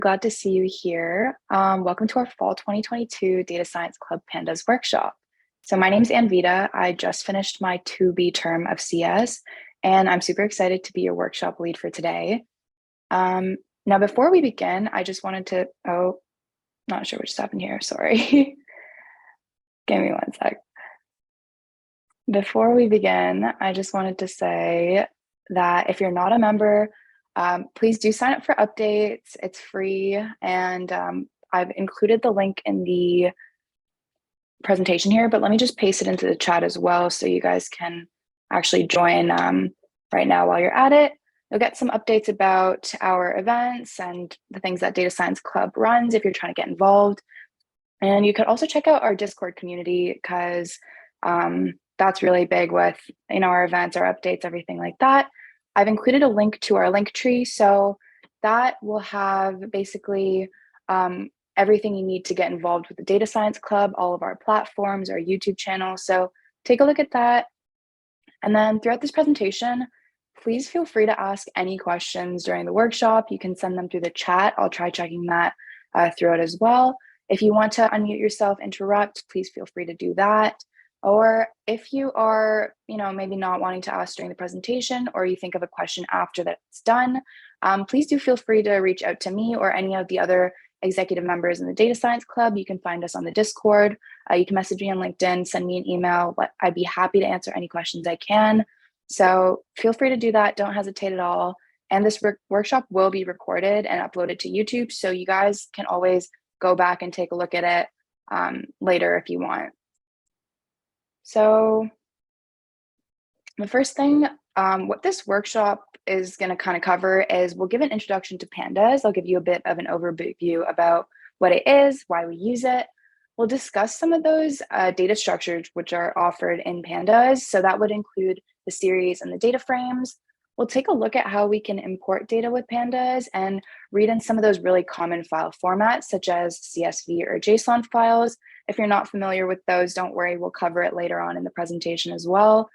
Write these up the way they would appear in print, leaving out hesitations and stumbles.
Glad to see you here. Welcome to our Fall 2022 Data Science Club Pandas Workshop. So my name's Anvita. I just finished my 2B term of CS, and I'm super excited to be your workshop lead for today. Now, before we begin, I just wanted to, not sure what just happened here, sorry. Give me one sec. Before we begin, I just wanted to say that if you're not a member, please do sign up for updates. It's free, and I've included the link in the presentation here, but let me just paste it into the chat as well so you guys can actually join right now while you're at it. You'll get some updates about our events and the things that Data Science Club runs if you're trying to get involved. And you could also check out our Discord community because that's really big with our events, our updates, everything like that. I've included a link to our link tree, so that will have basically everything you need to get involved with the Data Science Club, all of our platforms, our YouTube channel. So take a look at that. And then throughout this presentation, please feel free to ask any questions during the workshop. You can send them through the chat. I'll try checking that throughout as well. If you want to unmute yourself, interrupt, please feel free to do that. Or if you are, maybe not wanting to ask during the presentation, or you think of a question after that's done, please do feel free to reach out to me or any of the other executive members in the Data Science Club. You can find us on the Discord. You can message me on LinkedIn, send me an email. I'd be happy to answer any questions I can. So feel free to do that. Don't hesitate at all. And this workshop will be recorded and uploaded to YouTube. So you guys can always go back and take a look at it later if you want. So the first thing, what this workshop is going to kind of cover is we'll give an introduction to Pandas. I'll give you a bit of an overview about what it is, why we use it. We'll discuss some of those data structures which are offered in Pandas. So that would include the series and the DataFrames. We'll take a look at how we can import data with Pandas and read in some of those really common file formats, such as CSV or JSON files. If you're not familiar with those, don't worry, we'll cover it later on in the presentation as well.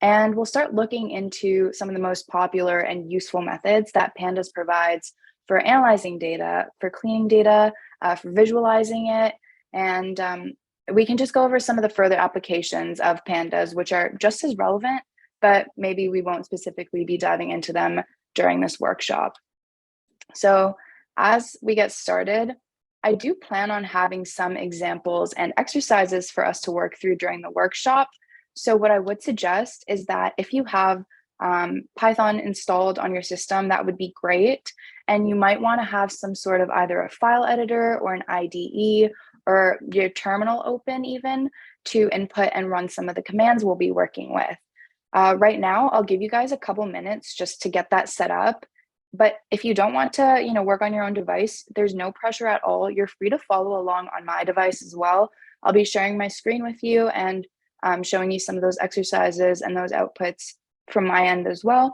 And we'll start looking into some of the most popular and useful methods that Pandas provides for analyzing data, for cleaning data, for visualizing it. And we can just go over some of the further applications of Pandas, which are just as relevant, but maybe we won't specifically be diving into them during this workshop. So as we get started, I do plan on having some examples and exercises for us to work through during the workshop. So what I would suggest is that if you have Python installed on your system, that would be great. And you might want to have some sort of either a file editor or an IDE or your terminal open even to input and run some of the commands we'll be working with. Right now, I'll give you guys a couple minutes just to get that set up. But if you don't want to, work on your own device, there's no pressure at all. You're free to follow along on my device as well. I'll be sharing my screen with you and showing you some of those exercises and those outputs from my end as well.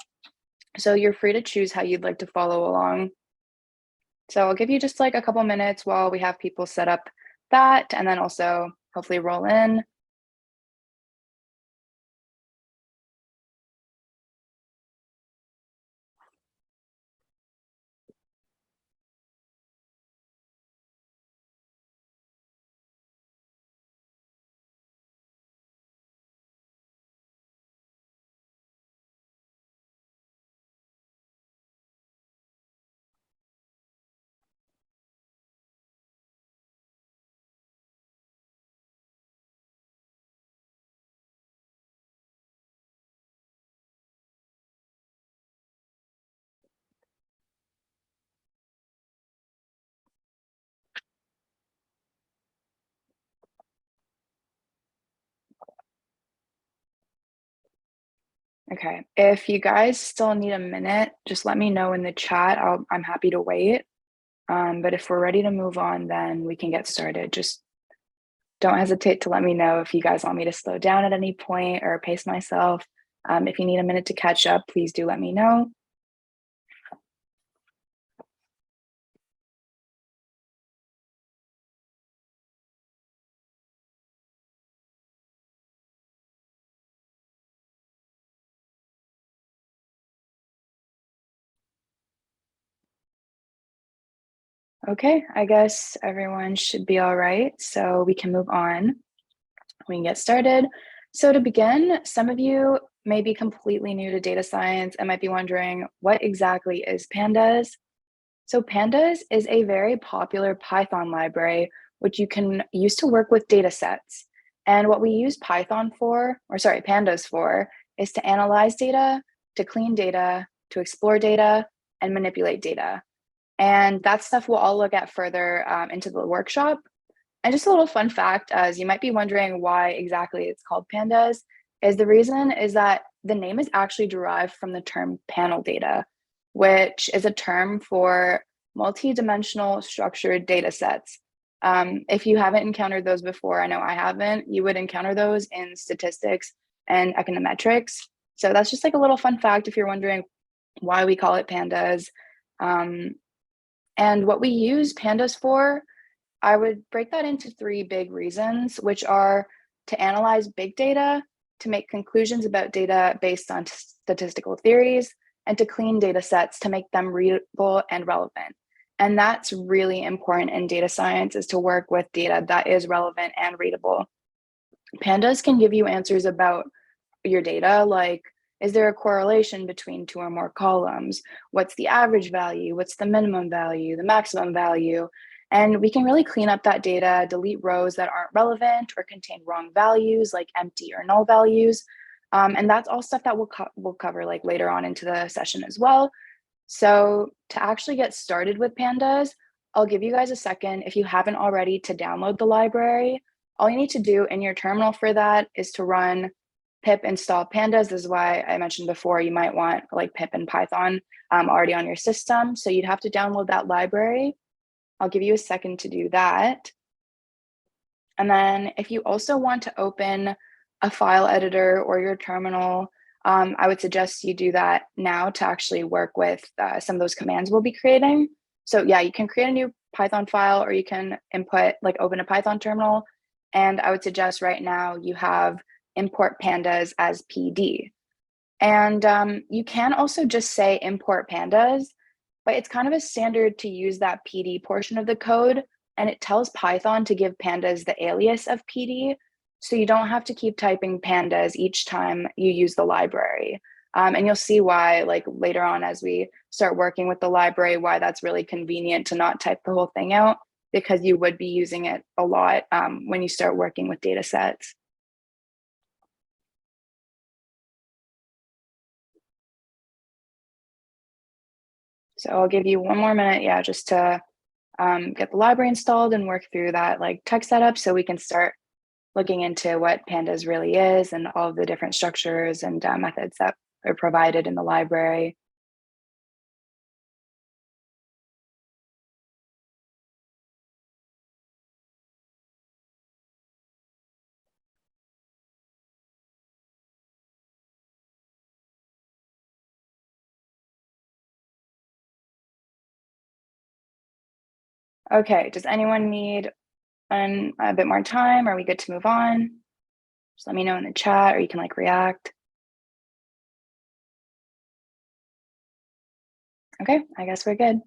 So you're free to choose how you'd like to follow along. So I'll give you just like a couple minutes while we have people set up that and then also hopefully roll in. Okay, if you guys still need a minute, just let me know in the chat. I'm happy to wait. But if we're ready to move on, then we can get started. Just don't hesitate to let me know if you guys want me to slow down at any point or pace myself. If you need a minute to catch up, please do let me know. Okay, I guess everyone should be all right, so we can move on. We can get started. So to begin, some of you may be completely new to data science and might be wondering, what exactly is Pandas? So Pandas is a very popular Python library, which you can use to work with data sets. And what we use Pandas for, is to analyze data, to clean data, to explore data, and manipulate data. And that stuff we'll all look at further into the workshop. And just a little fun fact, as you might be wondering why exactly it's called pandas, is the reason is that the name is actually derived from the term panel data, which is a term for multi-dimensional structured data sets. If you haven't encountered those before, I know I haven't, you would encounter those in statistics and econometrics. So that's just like a little fun fact if you're wondering why we call it pandas. Um, and what we use pandas for, I would break that into three big reasons, which are to analyze big data, to make conclusions about data based on statistical theories, and to clean data sets to make them readable and relevant. And that's really important in data science, is to work with data that is relevant and readable. Pandas can give you answers about your data, like, is there a correlation between two or more columns? What's the average value? What's the minimum value, the maximum value? And we can really clean up that data, delete rows that aren't relevant or contain wrong values, like empty or null values. And that's all stuff that we'll cover like later on into the session as well. So to actually get started with Pandas, I'll give you guys a second, if you haven't already, to download the library. All you need to do in your terminal for that is to run pip install pandas. This is why I mentioned before, you might want like pip and Python already on your system. So you'd have to download that library. I'll give you a second to do that. And then if you also want to open a file editor or your terminal, I would suggest you do that now to actually work with some of those commands we'll be creating. So yeah, you can create a new Python file, or you can open a Python terminal. And I would suggest right now you have import pandas as PD. And you can also just say import pandas, but it's kind of a standard to use that PD portion of the code, and it tells Python to give pandas the alias of PD, so you don't have to keep typing pandas each time you use the library. And you'll see why, like later on as we start working with the library, why that's really convenient to not type the whole thing out, because you would be using it a lot when you start working with data sets. So I'll give you one more minute, yeah, just to get the library installed and work through that like tech setup, so we can start looking into what Pandas really is and all of the different structures and methods that are provided in the library. Okay, does anyone need a bit more time? Are we good to move on? Just let me know in the chat, or you can like react. Okay, I guess we're good.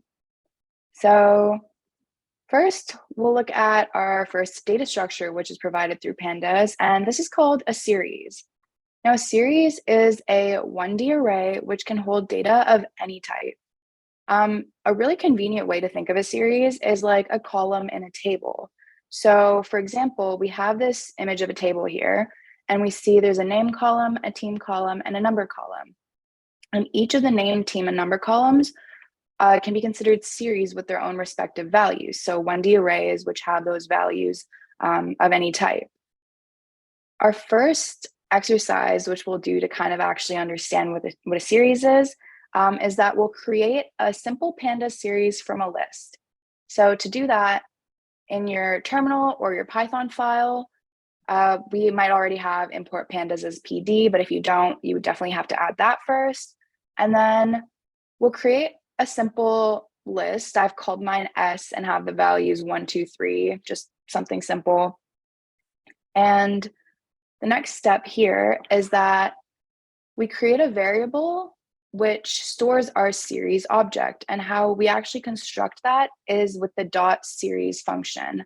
So first, we'll look at our first data structure, which is provided through Pandas, and this is called a series. Now, a series is a 1D array which can hold data of any type. A really convenient way to think of a series is like a column in a table. So for example, we have this image of a table here, and we see there's a name column, a team column, and a number column. And each of the name, team, and number columns can be considered series with their own respective values. So 1D arrays which have those values of any type. Our first exercise, which we'll do to kind of actually understand what a series is that we'll create a simple Pandas series from a list. So to do that, in your terminal or your Python file, we might already have import pandas as PD, but if you don't, you would definitely have to add that first. And then we'll create a simple list. I've called mine S and have the values 1, 2, 3, just something simple. And the next step here is that we create a variable which stores our series object. And how we actually construct that is with the dot series function.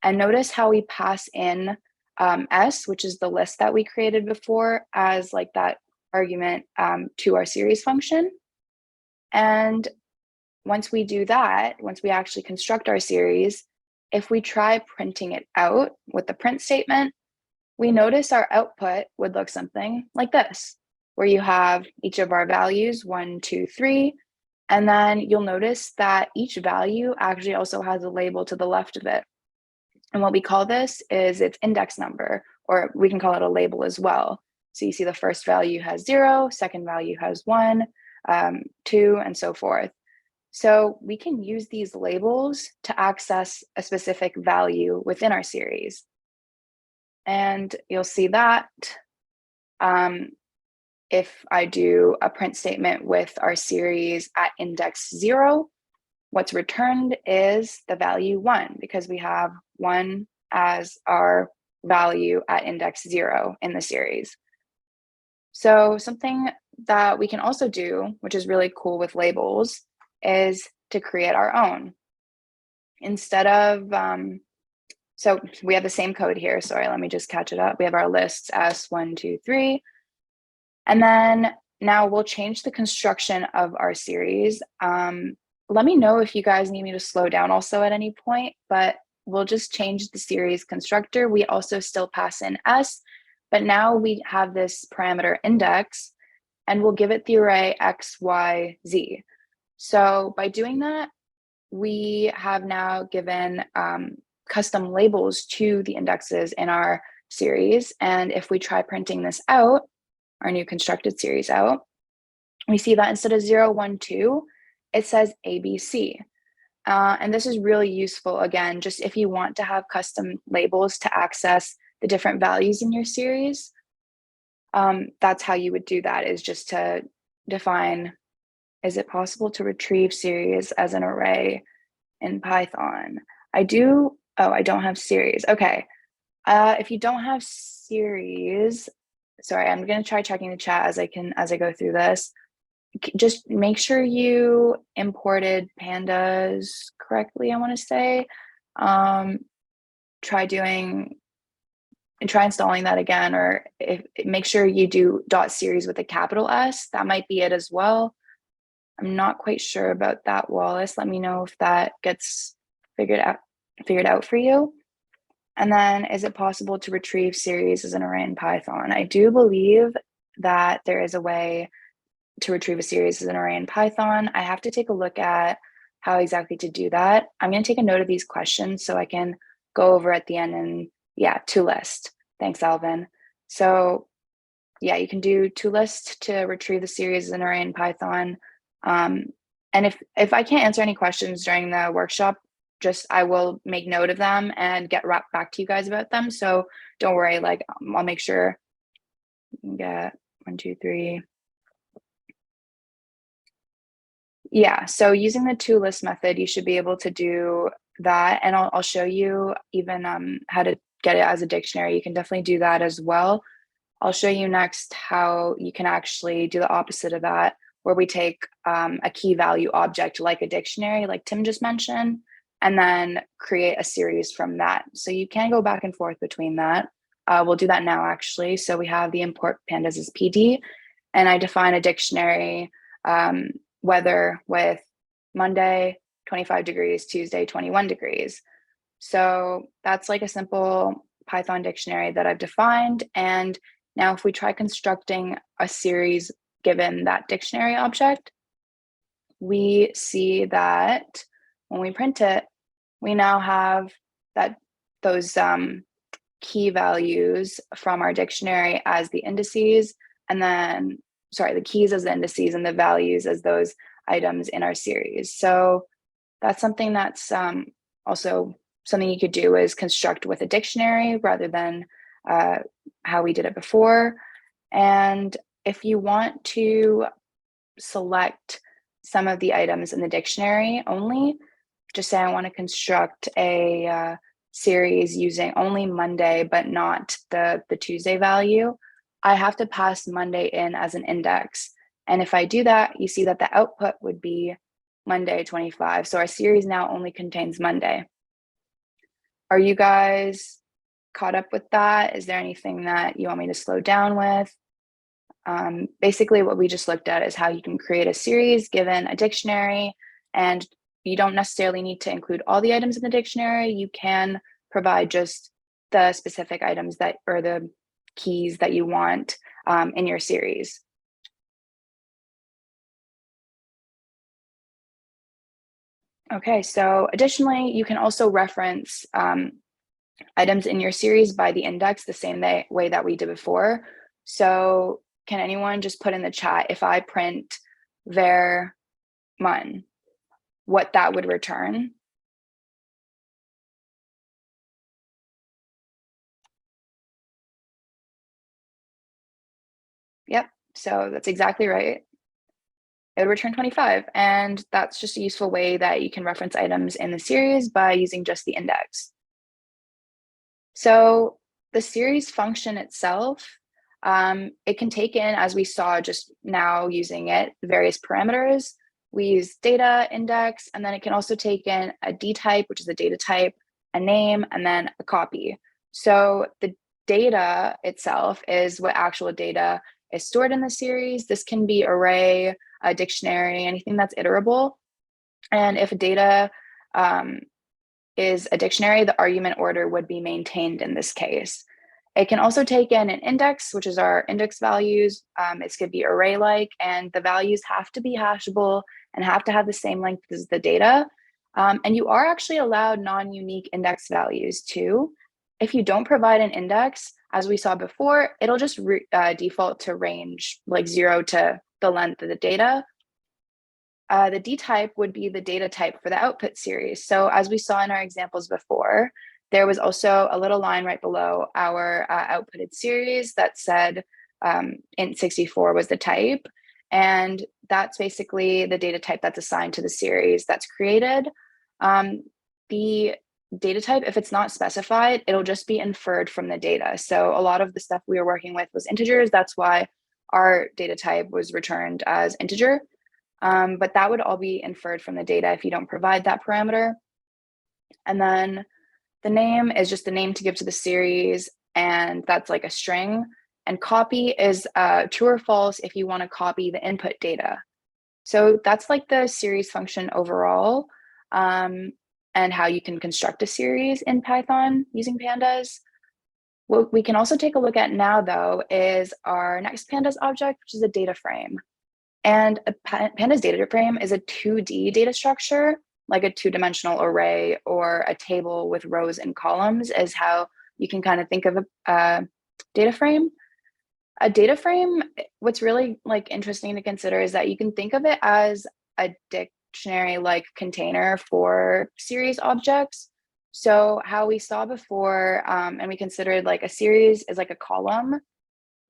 And notice how we pass in S, which is the list that we created before, as like that argument to our series function. And once we do that, once we actually construct our series, if we try printing it out with the print statement, we notice our output would look something like this, where you have each of our values, 1, 2, 3, and then you'll notice that each value actually also has a label to the left of it. And what we call this is its index number, or we can call it a label as well. So you see the first value has 0, second value has 1, 2, and so forth. So we can use these labels to access a specific value within our series. And you'll see that if I do a print statement with our series at index 0, what's returned is the value 1, because we have 1 as our value at index 0 in the series. So something that we can also do, which is really cool with labels, is to create our own. Instead of, so we have the same code here. Sorry, let me just catch it up. We have our lists S, 1, 2, 3. And then now we'll change the construction of our series. Let me know if you guys need me to slow down also at any point, but we'll just change the series constructor. We also still pass in S, but now we have this parameter index, and we'll give it the array X, Y, Z. So by doing that, we have now given custom labels to the indexes in our series. And if we try printing this out, our new constructed series out, we see that instead of 0, 1, 2, it says ABC. And this is really useful, again, just if you want to have custom labels to access the different values in your series. That's how you would do that, is just to define, is it possible to retrieve series as an array in Python? I don't have series. Okay. If you don't have series, sorry, I'm going to try checking the chat as I go through this. Just make sure you imported pandas correctly, I want to say. Try installing that again, or make sure you do .series with a capital S. That might be it as well. I'm not quite sure about that, Wallace. Let me know if that gets figured out for you. And then, is it possible to retrieve series as an array in Python? I do believe that there is a way to retrieve a series as an array in Python. I have to take a look at how exactly to do that. I'm going to take a note of these questions so I can go over at the end. And yeah, toList. Thanks, Alvin. So yeah, you can do toList to retrieve the series as an array in Python. And if I can't answer any questions during the workshop, I will make note of them and get right back to you guys about them. So don't worry, I'll make sure you can get 1, 2, 3. Yeah, so using the toList method, you should be able to do that. And I'll show you even how to get it as a dictionary. You can definitely do that as well. I'll show you next how you can actually do the opposite of that, where we take a key value object like a dictionary, like Tim just mentioned, and then create a series from that. So you can go back and forth between that. We'll do that now, actually. So we have the import pandas as PD, and I define a dictionary weather with Monday, 25 degrees, Tuesday, 21 degrees. So that's like a simple Python dictionary that I've defined. And now if we try constructing a series given that dictionary object, we see that when we print it, we now have those key values from our dictionary as the indices, and then, the keys as the indices and the values as those items in our series. So that's something that's also something you could do, is construct with a dictionary rather than how we did it before. And if you want to select some of the items in the dictionary only, just say I want to construct a series using only Monday, but not the Tuesday value, I have to pass Monday in as an index. And if I do that, you see that the output would be Monday 25. So our series now only contains Monday. Are you guys caught up with that? Is there anything that you want me to slow down with? Basically, what we just looked at is how you can create a series given a dictionary, and you don't necessarily need to include all the items in the dictionary. You can provide just the specific items that, or the keys that you want in your series. Okay, so additionally, you can also reference items in your series by the index the same way that we did before. So can anyone just put in the chat, if I print var mun, what that would return? Yep, so that's exactly right. It would return 25, and that's just a useful way that you can reference items in the series by using just the index. So the series function itself, it can take in, as we saw just now using it, various parameters. We use data, index, and then it can also take in a D type, which is a data type, a name, and then a copy. So the data itself is what actual data is stored in the series. This can be array, a dictionary, anything that's iterable. And if data is a dictionary, the argument order would be maintained in this case. It can also take in an index, which is our index values. It could be array-like, and the values have to be hashable and have to have the same length as the data. And you are actually allowed non-unique index values too. If you don't provide an index, as we saw before, it'll just default to range, like 0 to the length of the data. The D type would be the data type for the output series. So as we saw in our examples before, there was also a little line right below our outputted series that said int64 was the type. And that's basically the data type that's assigned to the series that's created. The data type, if it's not specified, it'll just be inferred from the data. So a lot of the stuff we were working with was integers. That's why our data type was returned as integer. But that would all be inferred from the data if you don't provide that parameter. And then the name is just the name to give to the series, and that's like a string. And copy is true or false if you want to copy the input data. So that's like the series function overall, and how you can construct a series in Python using pandas. What we can also take a look at now, though, is our next pandas object, which is a data frame. And a Pandas DataFrame is a 2D data structure, like a two-dimensional array or a table with rows and columns is how you can kind of think of a data frame. A data frame, what's really like interesting to consider is that you can think of it as a dictionary-like container for series objects. So how we saw before, and we considered like a series is like a column,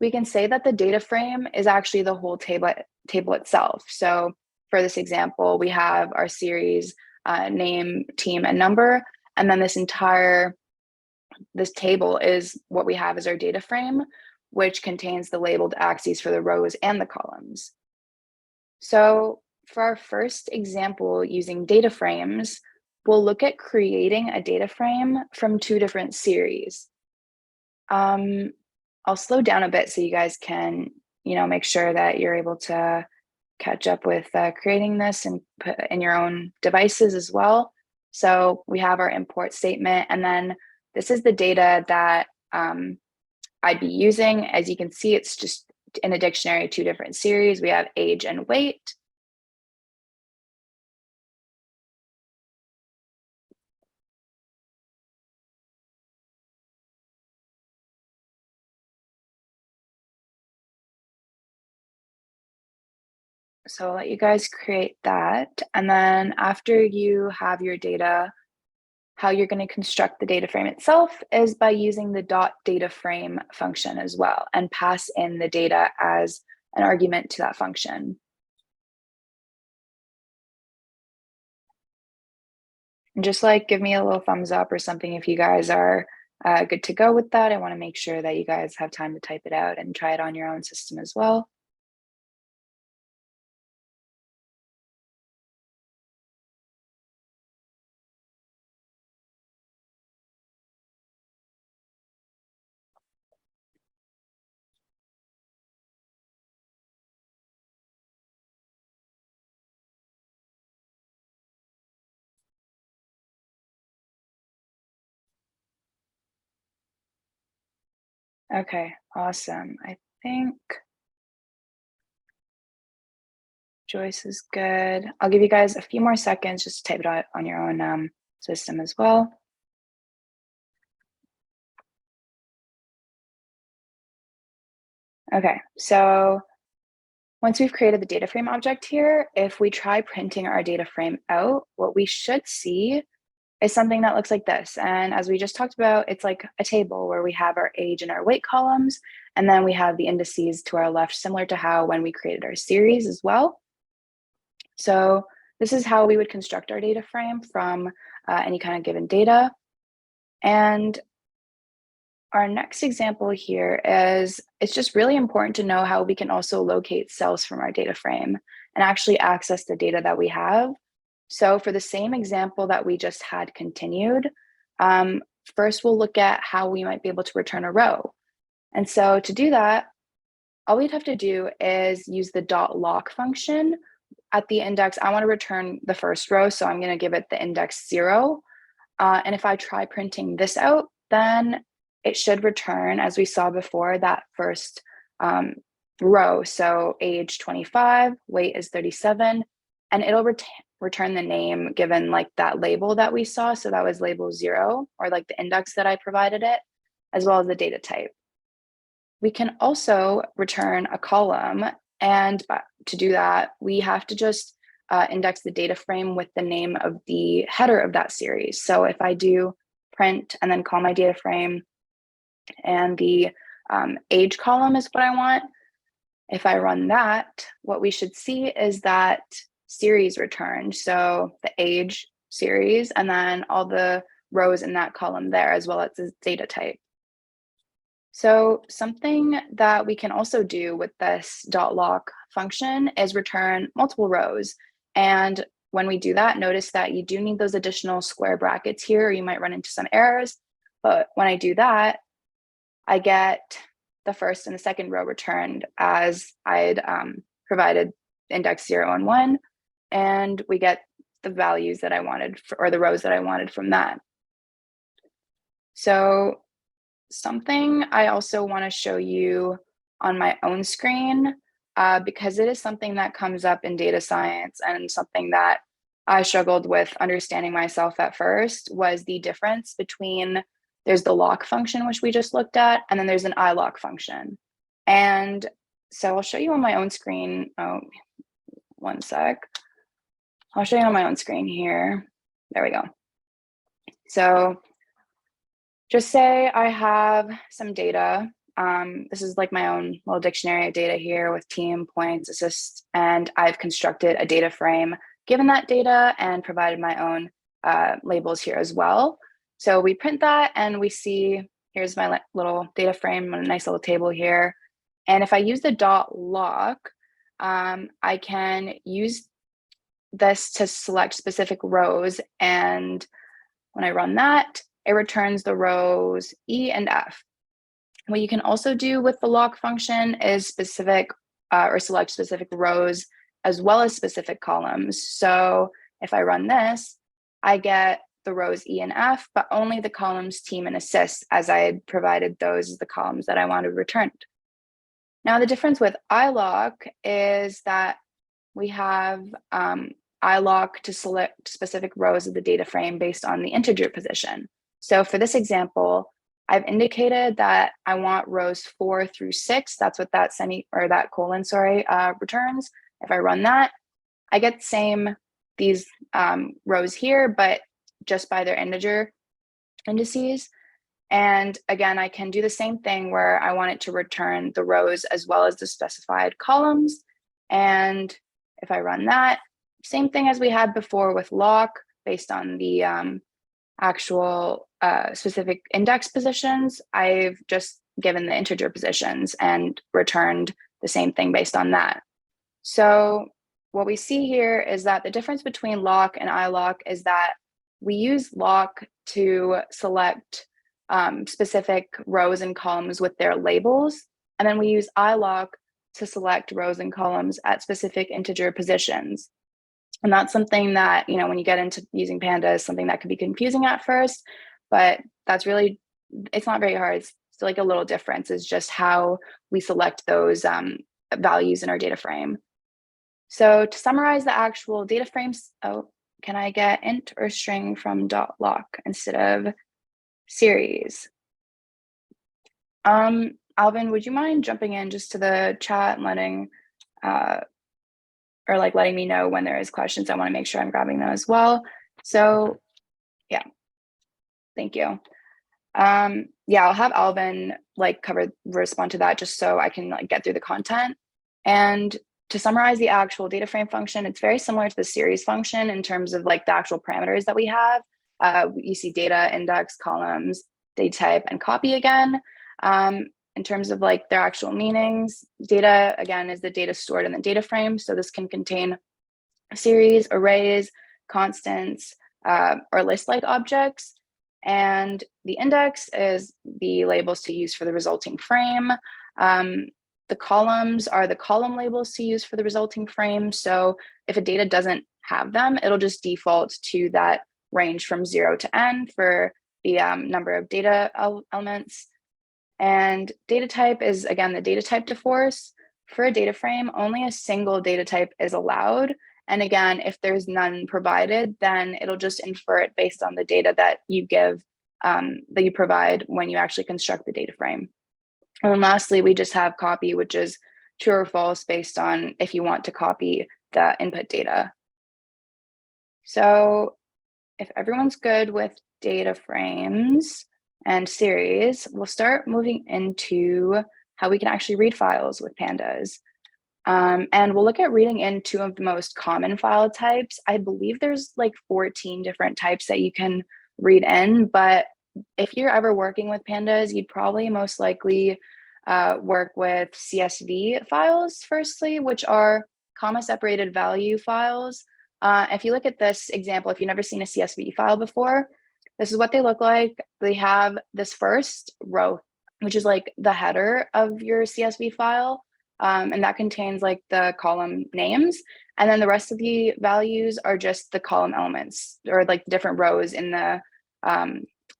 we can say that the data frame is actually the whole table itself. So for this example, we have our series name, team, and number, and then this table is what we have as our data frame, which contains the labeled axes for the rows and the columns. So for our first example using data frames, we'll look at creating a data frame from two different series. I'll slow down a bit so you guys can, make sure that you're able to catch up with creating this and put in your own devices as well. So we have our import statement, and then this is the data that I'd be using. As you can see, it's just in a dictionary, two different series. We have age and weight. So I'll let you guys create that. And then after you have your data, how you're going to construct the data frame itself is by using the .dataframe function as well and pass in the data as an argument to that function. And just like give me a little thumbs up or something if you guys are good to go with that. I want to make sure that you guys have time to type it out and try it on your own system as well. Okay, awesome. I think Joyce is good. I'll give you guys a few more seconds just to type it out on your own system as well. Okay, so once we've created the data frame object here, if we try printing our data frame out, what we should see is something that looks like this. And as we just talked about, it's like a table where we have our age and our weight columns, and then we have the indices to our left, similar to how when we created our series as well. So this is how we would construct our data frame from any kind of given data. And our next example here is it's just really important to know how we can also locate cells from our data frame and actually access the data that we have. So for the same example that we just had continued, first we'll look at how we might be able to return a row. And so to do that, all we'd have to do is use the .lock function. At the index, I want to return the first row, so I'm going to give it the index 0. And if I try printing this out, then it should return, as we saw before, that first row. So age 25, weight is 37, and it'll return the name given like that label that we saw. So that was label 0, or like the index that I provided it, as well as the data type. We can also return a column, and to do that, we have to just index the data frame with the name of the header of that series. So if I do print and then call my data frame, and the age column is what I want, if I run that, what we should see is that series returned. So the age series, and then all the rows in that column there, as well as the data type. So something that we can also do with this .lock function is return multiple rows. And when we do that, notice that you do need those additional square brackets here, or you might run into some errors. But when I do that, I get the first and the second row returned as I'd provided index 0 and 1, and we get the values that I wanted, or the rows that I wanted from that. So something I also want to show you on my own screen, because it is something that comes up in data science and something that I struggled with understanding myself at first, was the difference between, there's the lock function, which we just looked at, and then there's an iLock function. And so I'll show you on my own screen. Oh, one sec. I'll show you on my own screen here. There we go. So just say I have some data. This is like my own little dictionary of data here with team, points, assist, and I've constructed a data frame given that data and provided my own labels here as well. So we print that and we see, here's my little data frame, a nice little table here. And if I use the .lock, I can use this to select specific rows. And when I run that, it returns the rows E and F. What you can also do with the lock function is specific or select specific rows as well as specific columns. So if I run this, I get the rows E and F, but only the columns team and assist, as I had provided those as the columns that I wanted returned. Now, the difference with iLock is that we have iLock to select specific rows of the data frame based on the integer position. So for this example, I've indicated that I want rows 4 through 6. That's what that colon, returns. If I run that, I get these rows here, but just by their integer indices. And again, I can do the same thing where I want it to return the rows as well as the specified columns. And if I run that, same thing as we had before with lock, based on the actual specific index positions, I've just given the integer positions and returned the same thing based on that. So what we see here is that the difference between lock and iLock is that we use lock to select specific rows and columns with their labels, and then we use iLock to select rows and columns at specific integer positions. And that's something that, when you get into using Pandas, something that can be confusing at first, but that's really, it's not very hard. It's So like a little difference is just how we select those values in our data frame. So to summarize the actual data frames, oh, can I get int or string from .lock instead of series? Alvin, would you mind jumping in just to the chat and letting letting me know when there is questions? I want to make sure I'm grabbing them as well. So yeah, thank you. Yeah, I'll have Alvin respond to that just so I can get through the content. And to summarize the actual data frame function, it's very similar to the series function in terms of the actual parameters that we have. You see data, index, columns, data type, and copy again. In terms of their actual meanings, data, again, is the data stored in the data frame. So this can contain series, arrays, constants, or list-like objects. And the index is the labels to use for the resulting frame. The columns are the column labels to use for the resulting frame. So if a data doesn't have them, it'll just default to that range from 0 to n for the number of data elements. And data type is, again, the data type to force. For a data frame, only a single data type is allowed. And again, if there's none provided, then it'll just infer it based on the data that you give, that you provide when you actually construct the data frame. And then lastly, we just have copy, which is true or false based on if you want to copy the input data. So if everyone's good with data frames and series, we'll start moving into how we can actually read files with Pandas. And we'll look at reading in two of the most common file types. I believe there's 14 different types that you can read in, but if you're ever working with Pandas, you'd probably most likely work with CSV files firstly, which are comma separated value files. If you look at this example, if you've never seen a CSV file before, this is what they look like. They have this first row, which is the header of your CSV file. And that contains the column names. And then the rest of the values are just the column elements or the different rows in the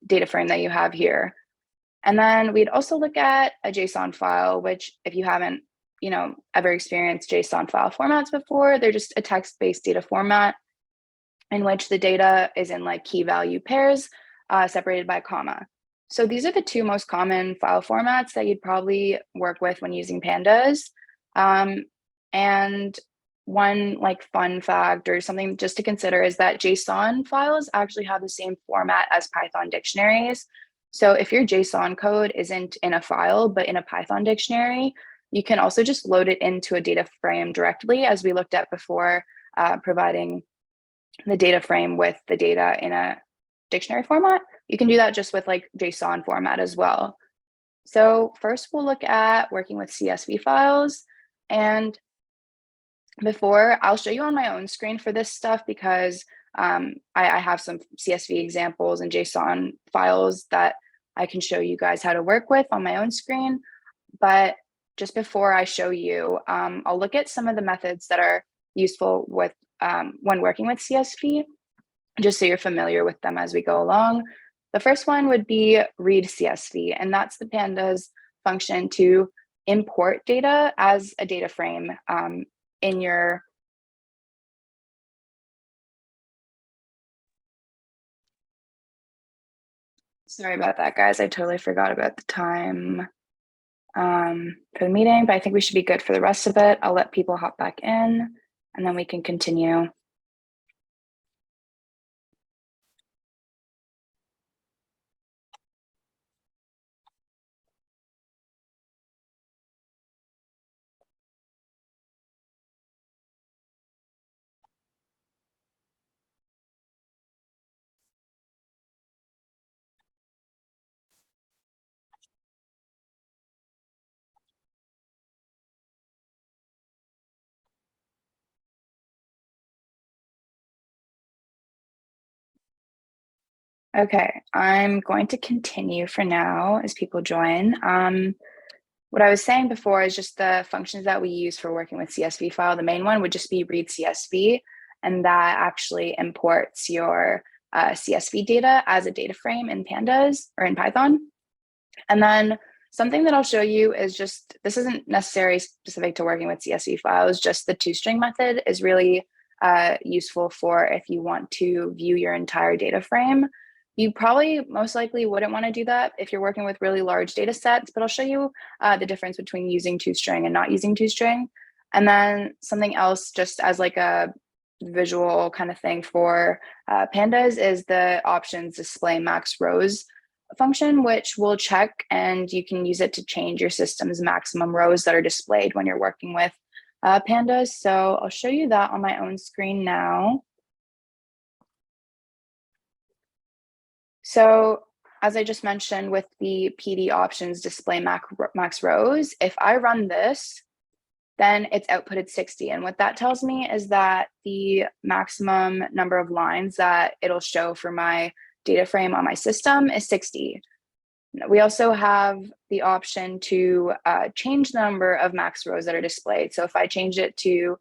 data frame that you have here. And then we'd also look at a JSON file, which if you haven't, ever experienced JSON file formats before, they're just a text-based data format in which the data is in key value pairs separated by a comma. So these are the two most common file formats that you'd probably work with when using Pandas. And one fun fact or something just to consider is that JSON files actually have the same format as Python dictionaries. So if your JSON code isn't in a file, but in a Python dictionary, you can also just load it into a data frame directly, as we looked at before, providing the data frame with the data in a dictionary format. You can do that just with JSON format as well. So first we'll look at working with CSV files. And before, I'll show you on my own screen for this stuff because I have some CSV examples and JSON files that I can show you guys how to work with on my own screen. But just before I show you, I'll look at some of the methods that are useful with when working with CSV, just so you're familiar with them as we go along. The first one would be read CSV, and that's the Pandas function to import data as a data frame in your Sorry about that, guys. I totally forgot about the time for the meeting, but I think we should be good for the rest of it. I'll let people hop back in, and then we can continue. Okay, I'm going to continue for now as people join. What I was saying before is just the functions that we use for working with CSV file. The main one would just be read CSV, and that actually imports your CSV data as a data frame in Pandas or in Python. And then something that I'll show you is just, this isn't necessarily specific to working with CSV files, just the toString method is really useful for if you want to view your entire data frame. You probably most likely wouldn't want to do that if you're working with really large data sets, but I'll show you the difference between using toString and not using toString. And then something else, just as like a visual kind of thing for pandas, is the options display max rows function, which we'll check, and you can use it to change your system's maximum rows that are displayed when you're working with pandas. So I'll show you that on my own screen now. So as I just mentioned with the PD options display max rows, if I run this, then it's outputted 60. And what that tells me is that the maximum number of lines that it'll show for my data frame on my system is 60. We also have the option to change the number of max rows that are displayed. So if I change it to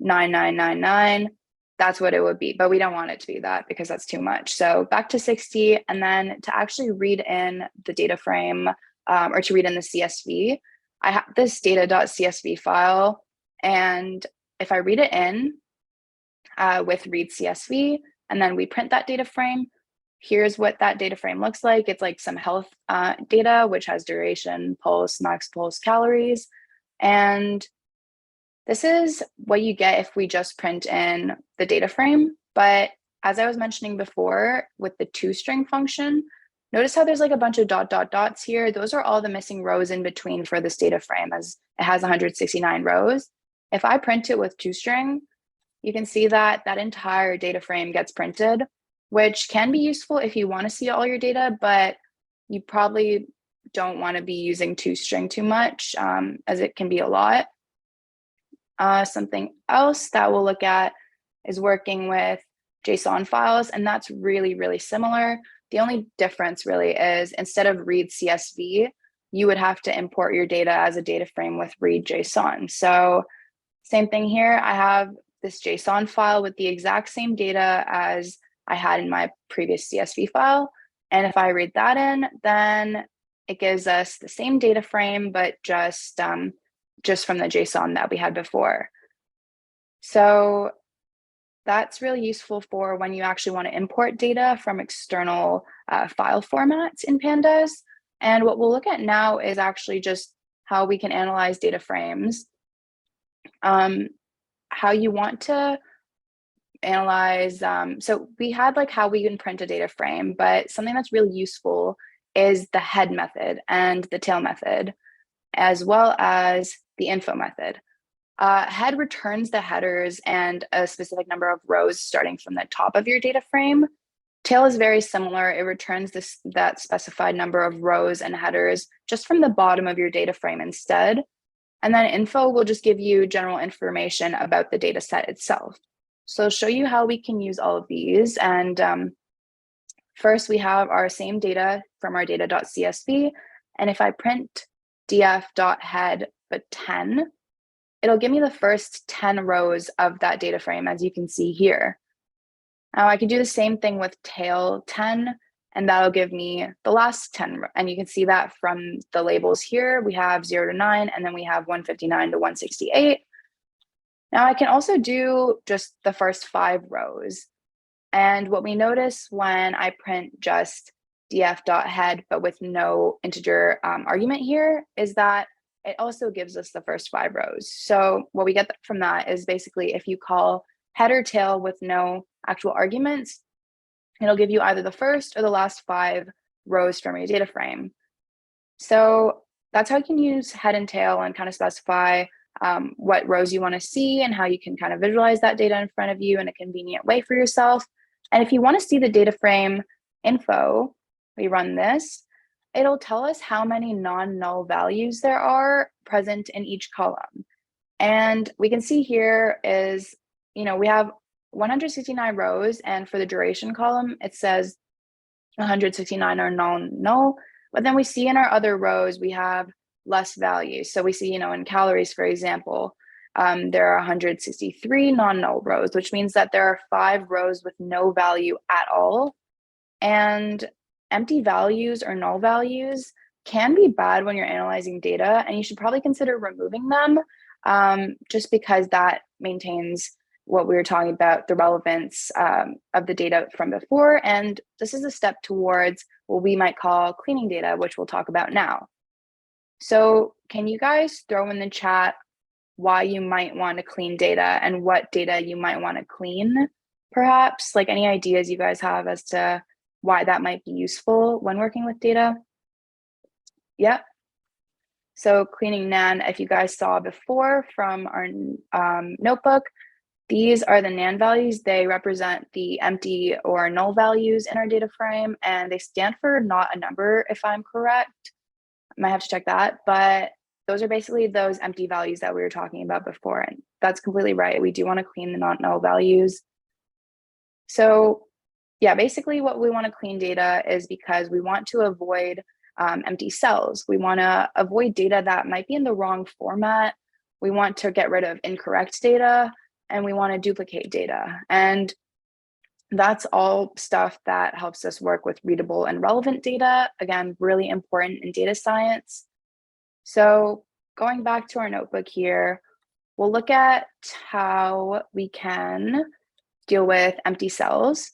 9999, that's what it would be, but we don't want it to be that because that's too much. So back to 60, and then to actually read in the data frame or to read in the CSV, I have this data.csv file, and if I read it in with read CSV, and then we print that data frame, here's what that data frame looks like. It's like some health data, which has duration, pulse, max pulse, calories. And this is what you get if we just print in the data frame. But as I was mentioning before with the toString function, notice how there's like a bunch of dots here. Those are all the missing rows in between for this data frame, as it has 169 rows. If I print it with toString, you can see that that entire data frame gets printed, which can be useful if you want to see all your data, but you probably don't want to be using toString too much, as it can be a lot. Something else that we'll look at is working with JSON files, and that's really, really similar. The only difference really is instead of read CSV, you would have to import your data as a data frame with read JSON. So same thing here, I have this JSON file with the exact same data as I had in my previous CSV file. And if I read that in, then it gives us the same data frame, but just from the JSON that we had before. So that's really useful for when you actually want to import data from external file formats in Pandas. And what we'll look at now is actually just how we can analyze data frames, how you want to analyze. So we had like how we can print a data frame, but something that's really useful is the head method and the tail method, as well as the info method. Head returns the headers and a specific number of rows starting from the top of your data frame. Tail is very similar. It returns that specified number of rows and headers just from the bottom of your data frame instead. And then info will just give you general information about the data set itself. So I'll show you how we can use all of these. And first, we have our same data from our data.csv. And if I print df.head but 10, it'll give me the first 10 rows of that data frame, as you can see here. Now I can do the same thing with tail 10, and that'll give me the last 10. And you can see that from the labels here, we have 0 to 9, and then we have 159 to 168. Now I can also do just the first 5 rows. And what we notice when I print just df.head, but with no integer argument here, is that it also gives us the first 5 rows. So what we get from that is basically if you call head or tail with no actual arguments, it'll give you either the first or the last 5 rows from your data frame. So that's how you can use head and tail and kind of specify what rows you want to see and how you can kind of visualize that data in front of you in a convenient way for yourself. And if you want to see the data frame info, we run this, it'll tell us how many non-null values there are present in each column. And we can see here is, we have 169 rows, and for the duration column, it says 169 are non-null, but then we see in our other rows, we have less values. So we see, in calories, for example, there are 163 non-null rows, which means that there are 5 rows with no value at all. And empty values or null values can be bad when you're analyzing data, and you should probably consider removing them, just because that maintains what we were talking about, the relevance of the data from before. And this is a step towards what we might call cleaning data, which we'll talk about now. So can you guys throw in the chat why you might want to clean data and what data you might want to clean, perhaps? Like any ideas you guys have as to why that might be useful when working with data? Yep. So cleaning NaN, if you guys saw before from our notebook, these are the NaN values. They represent the empty or null values in our data frame, and they stand for not a number, if I'm correct. I might have to check that, but those are basically those empty values that we were talking about before, and that's completely right. We do want to clean the not null values. So yeah, basically what we want to clean data is because we want to avoid empty cells. We want to avoid data that might be in the wrong format. We want to get rid of incorrect data, and we want to duplicate data. And that's all stuff that helps us work with readable and relevant data. Again, really important in data science. So going back to our notebook here, we'll look at how we can deal with empty cells.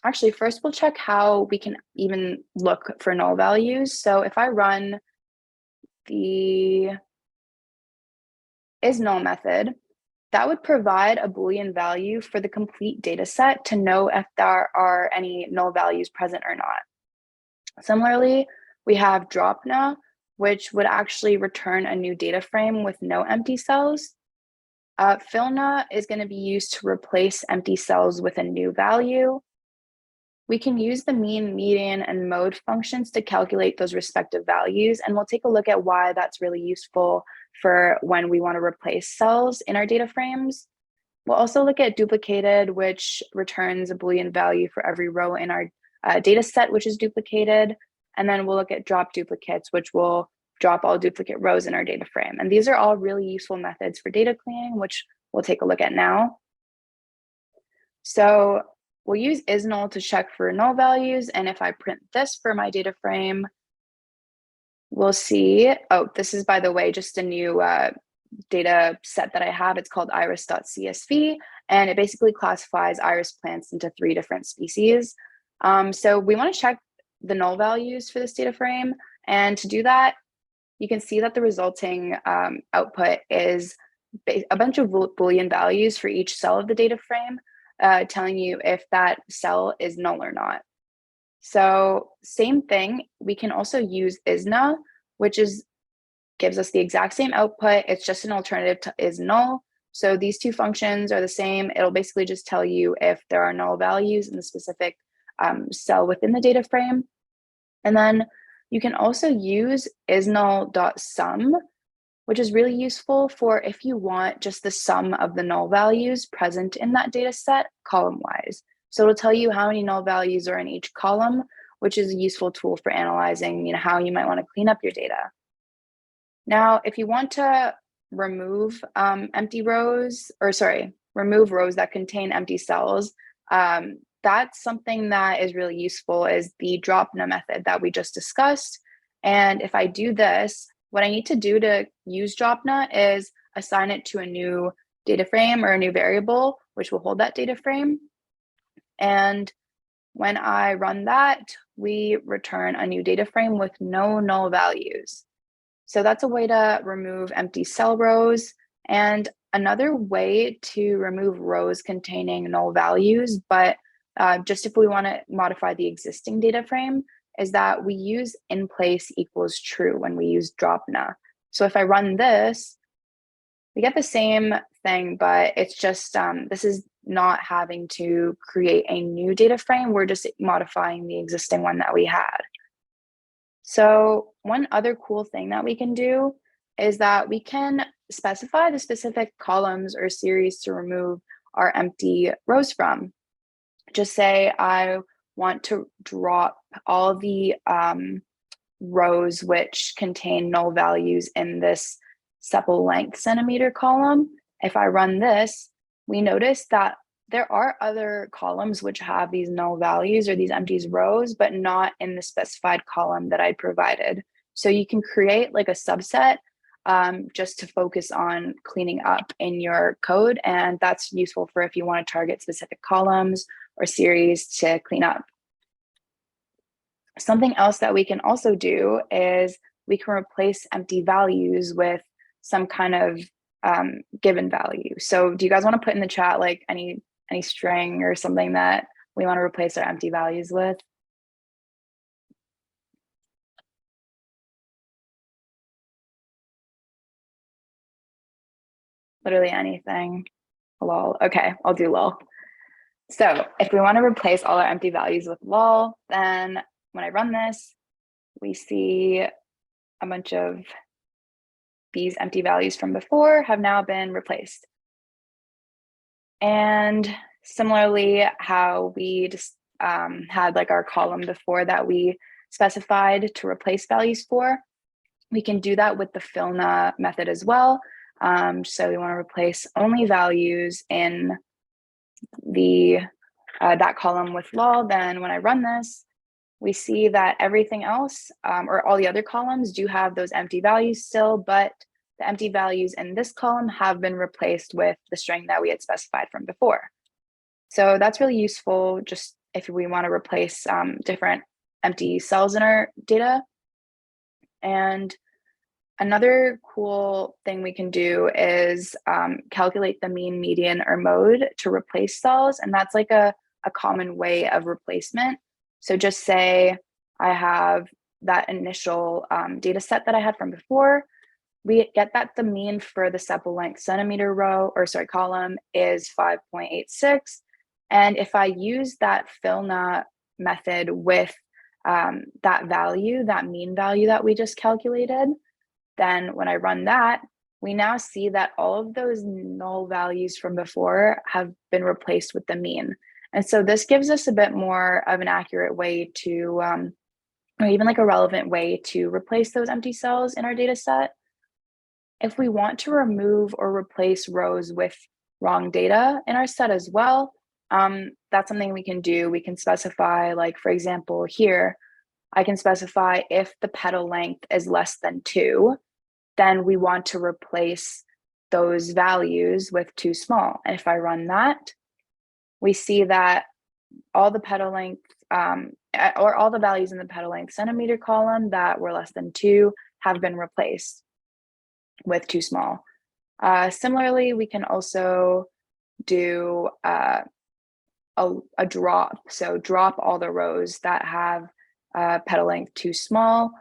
Actually, first we'll check how we can even look for null values. So if I run the isNull method, that would provide a Boolean value for the complete data set to know if there are any null values present or not. Similarly, we have dropNA, which would actually return a new data frame with no empty cells. FillNA is going to be used to replace empty cells with a new value. We can use the mean, median, and mode functions to calculate those respective values, and we'll take a look at why that's really useful for when we want to replace cells in our data frames. We'll also look at duplicated, which returns a Boolean value for every row in our data set, which is duplicated. And then we'll look at drop duplicates, which will drop all duplicate rows in our data frame. And these are all really useful methods for data cleaning, which we'll take a look at now. So we'll use isNull to check for null values. And if I print this for my data frame, we'll see, oh, this is, by the way, just a new data set that I have. It's called iris.csv, and it basically classifies iris plants into 3 different species. So we want to check the null values for this data frame. And to do that, you can see that the resulting output is a bunch of Boolean values for each cell of the data frame, telling you if that cell is null or not. So same thing, we can also use isNA, which gives us the exact same output. It's just an alternative to isNull. So these two functions are the same. It'll basically just tell you if there are null values in the specific cell within the data frame. And then you can also use isNull.sum, which is really useful for if you want just the sum of the null values present in that data set column-wise. So it'll tell you how many null values are in each column, which is a useful tool for analyzing, how you might want to clean up your data. Now, if you want to remove remove rows that contain empty cells, that's something that is really useful is the dropNA method that we just discussed. And if I do this, what I need to do to use dropNA is assign it to a new data frame or a new variable, which will hold that data frame. And when I run that, we return a new data frame with no null values. So that's a way to remove empty cell rows. And another way to remove rows containing null values, but just if we want to modify the existing data frame, is that we use in place equals true when we use dropNA. So if I run this, we get the same thing, but it's just, this is not having to create a new data frame. We're just modifying the existing one that we had. So one other cool thing that we can do is that we can specify the specific columns or series to remove our empty rows from. Just say I want to drop all the rows which contain null values in this sepal length centimeter column. If I run this, we notice that There are other columns which have these null values or these empty rows, but not in the specified column that I provided. So you can create like a subset just to focus on cleaning up in your code. And that's useful for if you want to target specific columns or series to clean up. Something else that we can also do is we can replace empty values with some kind of given value. So do you guys want to put in the chat like any string or something that we want to replace our empty values with? Literally anything. Lol. Okay, I'll do lol. So if we want to replace all our empty values with lol, then when I run this, we see a bunch of these empty values from before have now been replaced. And similarly, how we just had like our column before that we specified to replace values for, we can do that with the filna method as well. So we want to replace only values in the that column with lol. Then when I run this, we see that everything else or all the other columns do have those empty values still, but the empty values in this column have been replaced with the string that we had specified from before. So that's really useful just if we want to replace different empty cells in our data. And another cool thing we can do is calculate the mean, median, or mode to replace cells. And that's like a common way of replacement. So just say I have that initial data set that I had from before. We get that the mean for the sepal length centimeter row, or sorry, column is 5.86. And if I use that filna method with that value, that mean value that we just calculated, then when I run that, we now see that all of those null values from before have been replaced with the mean. And so this gives us a bit more of an accurate way to, or even like a relevant way to replace those empty cells in our data set. If we want to remove or replace rows with wrong data in our set as well, that's something we can do. We can specify, like, for example, here, I can specify if the petal length is less than 2, then we want to replace those values with too small. And if I run that, we see that all the petal length or all the values in the petal length centimeter column that were less than 2 have been replaced with too small. Similarly, we can also do a drop. So drop all the rows that have petal length too small.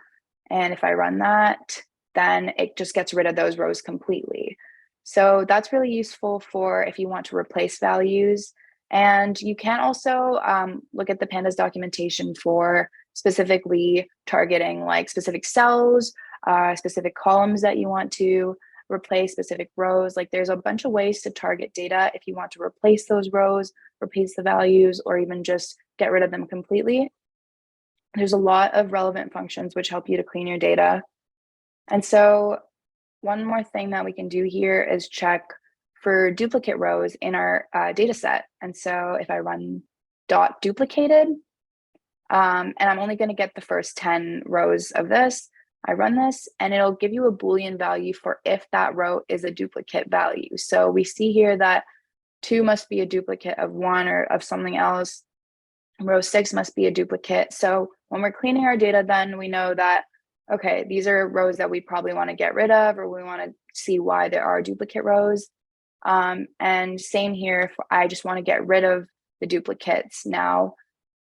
And if I run that, then it just gets rid of those rows completely. So that's really useful for if you want to replace values. And you can also look at the Pandas documentation for specifically targeting like specific cells, specific columns that you want to replace, specific rows. Like there's a bunch of ways to target data if you want to replace those rows, replace the values, or even just get rid of them completely. There's a lot of relevant functions which help you to clean your data. And so one more thing that we can do here is check for duplicate rows in our data set. And so if I run dot duplicated, and I'm only going to get the first 10 rows of this, I run this and it'll give you a Boolean value for if that row is a duplicate value. So we see here that 2 must be a duplicate of 1 or of something else. Row 6 must be a duplicate. So when we're cleaning our data, then we know that, okay, these are rows that we probably want to get rid of, or we want to see why there are duplicate rows. And same here, if I just want to get rid of the duplicates now,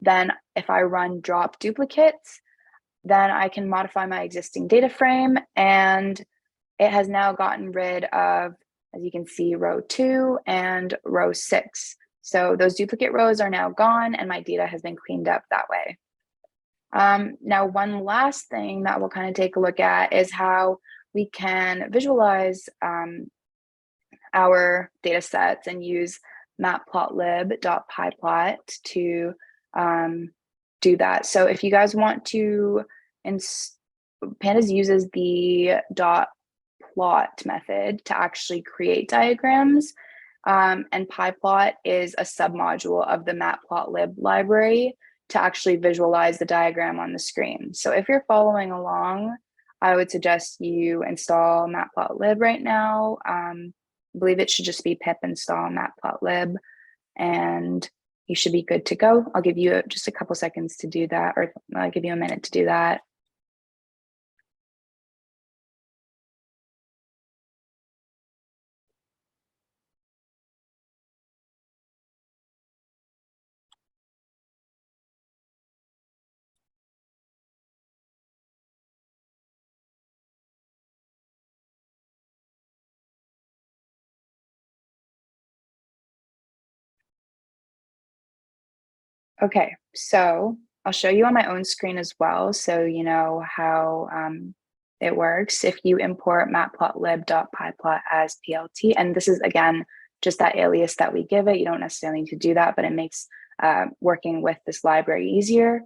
then if I run drop duplicates, then I can modify my existing data frame, and it has now gotten rid of, as you can see, row 2 and row 6. So those duplicate rows are now gone and my data has been cleaned up that way. Now, one last thing that we'll kind of take a look at is how we can visualize our data sets and use matplotlib.pyplot to do that. So if you guys want to, Pandas uses the dot plot method to actually create diagrams. And PyPlot is a submodule of the matplotlib library to actually visualize the diagram on the screen. So if you're following along, I would suggest you install matplotlib right now. I believe it should just be pip install matplotlib, and you should be good to go. I'll give you just a couple seconds to do that, or I'll give you a minute to do that. Okay, so I'll show you on my own screen as well, so you know how it works. If you import matplotlib.pyplot as PLT, and this is again just that alias that we give it, you don't necessarily need to do that, but it makes working with this library easier.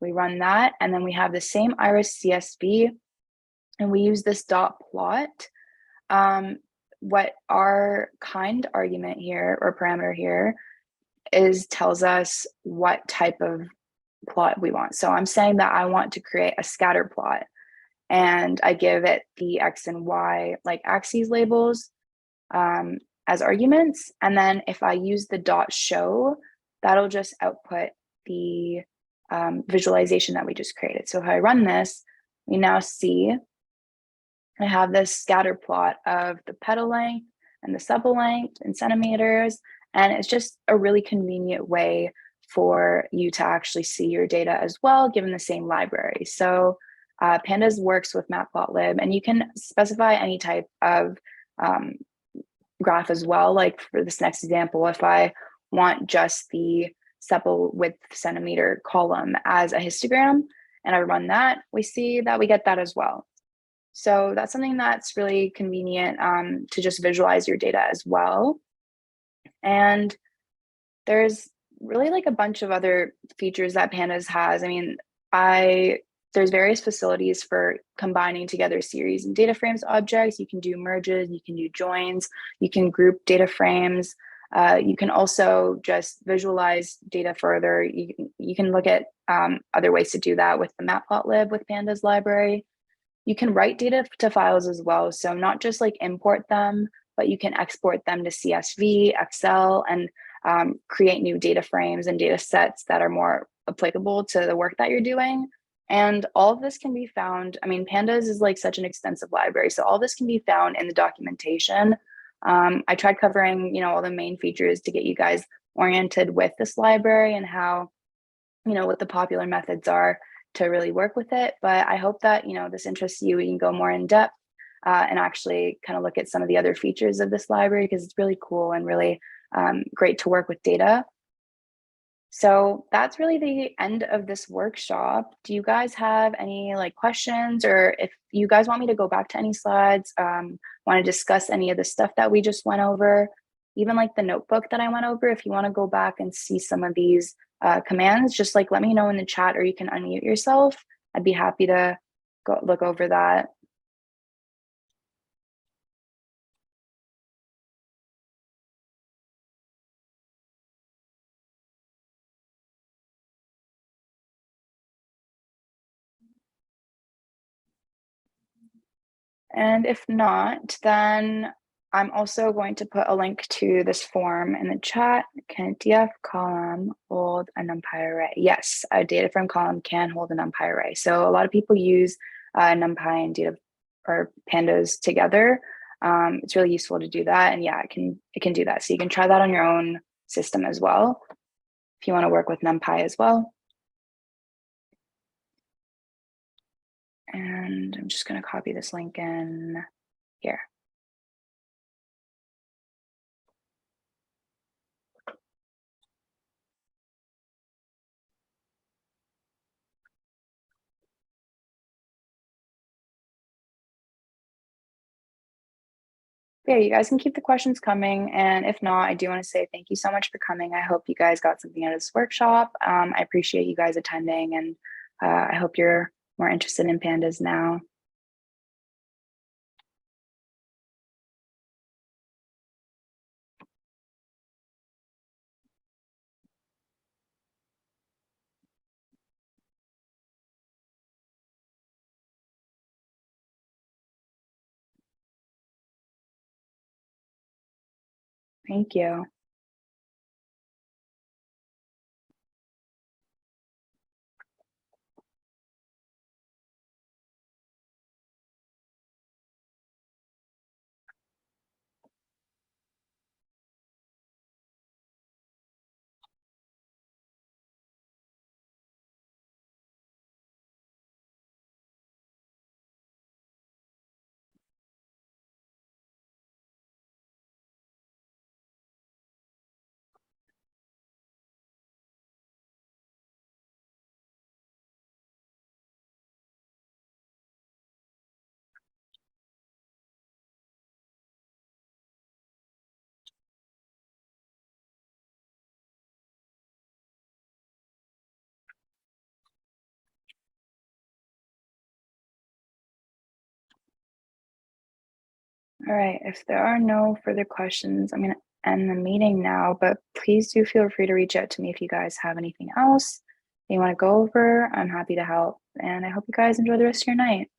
We run that, and then we have the same iris CSV, and we use this dot plot. What our kind argument here, or parameter here, tells us what type of plot we want. So I'm saying that I want to create a scatter plot, and I give it the X and Y like axes labels as arguments. And then if I use the dot show, that'll just output the visualization that we just created. So if I run this, we now see I have this scatter plot of the petal length and the sepal length in centimeters. And it's just a really convenient way for you to actually see your data as well, given the same library. So Pandas works with matplotlib, and you can specify any type of graph as well. Like for this next example, if I want just the sepal width centimeter column as a histogram, and I run that, we see that we get that as well. So that's something that's really convenient to just visualize your data as well. And there's really like a bunch of other features that Pandas has. I mean, there's various facilities for combining together series and DataFrames objects. You can do merges, you can do joins, you can group data frames. You can also just visualize data further. You can look at other ways to do that with the matplotlib with Pandas library. You can write data to files as well. So not just like import them, but you can export them to CSV, Excel, and create new data frames and data sets that are more applicable to the work that you're doing. And all of this can be found, I mean, Pandas is like such an extensive library. So all this can be found in the documentation. I tried covering, all the main features to get you guys oriented with this library and how, what the popular methods are to really work with it. But I hope that, this interests you. We can go more in depth and actually kind of look at some of the other features of this library, because it's really cool and really great to work with data. So that's really the end of this workshop. Do you guys have any questions, or if you guys want me to go back to any slides, want to discuss any of the stuff that we just went over, even like the notebook that I went over, if you want to go back and see some of these commands, just let me know in the chat, or you can unmute yourself. I'd be happy to go look over that. And if not, then I'm also going to put a link to this form in the chat. Can a DF column hold a NumPy array? Yes, a data frame column can hold a NumPy array. So a lot of people use NumPy and data or pandas together. It's really useful to do that. And yeah, it can do that. So you can try that on your own system as well, if you want to work with NumPy as well. And I'm just going to copy this link in here. Yeah, you guys can keep the questions coming. And if not, I do want to say thank you so much for coming. I hope you guys got something out of this workshop. I appreciate you guys attending, and I hope you're more interested in pandas now. Thank you. All right, if there are no further questions, I'm going to end the meeting now, but please do feel free to reach out to me if you guys have anything else you want to go over. I'm happy to help, and I hope you guys enjoy the rest of your night.